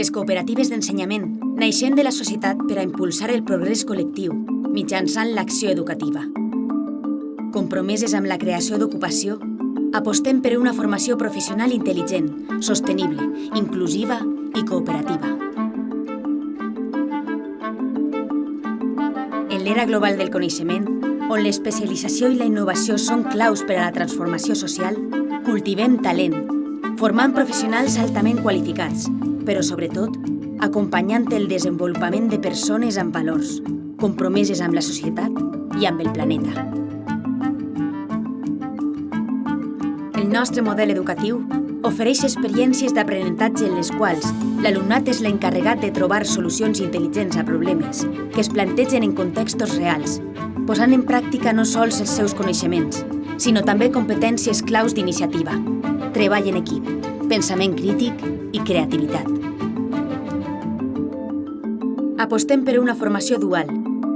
Les cooperatives d'ensenyament naixen de la societat per a impulsar el progrés col·lectiu mitjançant l'acció educativa. Compromeses amb la creació d'ocupació, apostem per una formació professional intel·ligent, sostenible, inclusiva i cooperativa. En l'era global del coneixement, on l'especialització i la innovació són claus per a la transformació social, cultivem talent, formant professionals altament qualificats, però sobretot acompanyant el desenvolupament de persones amb valors, compromeses amb la societat i amb el planeta. El nostre model educatiu ofereix experiències d'aprenentatge en les quals l'alumnat és l'encarregat de trobar solucions intel·ligents a problemes que es plantegen en contextos reals, posant en pràctica no sols els seus coneixements, sinó també competències claus d'iniciativa, treball en equip, pensament crític i creativitat. Apostem per una formació dual,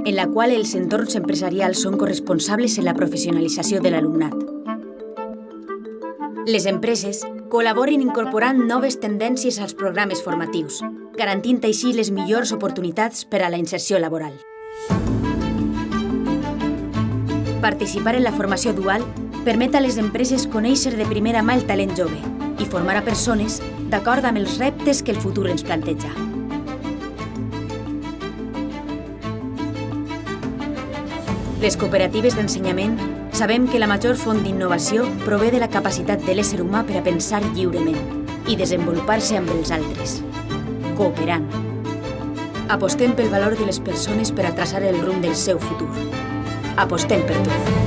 en la qual els entorns empresarials són corresponsables en la professionalització de l'alumnat. Les empreses col·laboren incorporant noves tendències als programes formatius, garantint així les millors oportunitats per a la inserció laboral. Participar en la formació dual permet a les empreses conèixer de primera mà el talent jove i formar a persones d'acord amb els reptes que el futur ens planteja. Les cooperatives d'ensenyament sabem que la major font d'innovació prové de la capacitat de l'ésser humà per a pensar lliurement i desenvolupar-se amb els altres, cooperant. Apostem pel valor de les persones per a traçar el rumb del seu futur. Apostem per tu.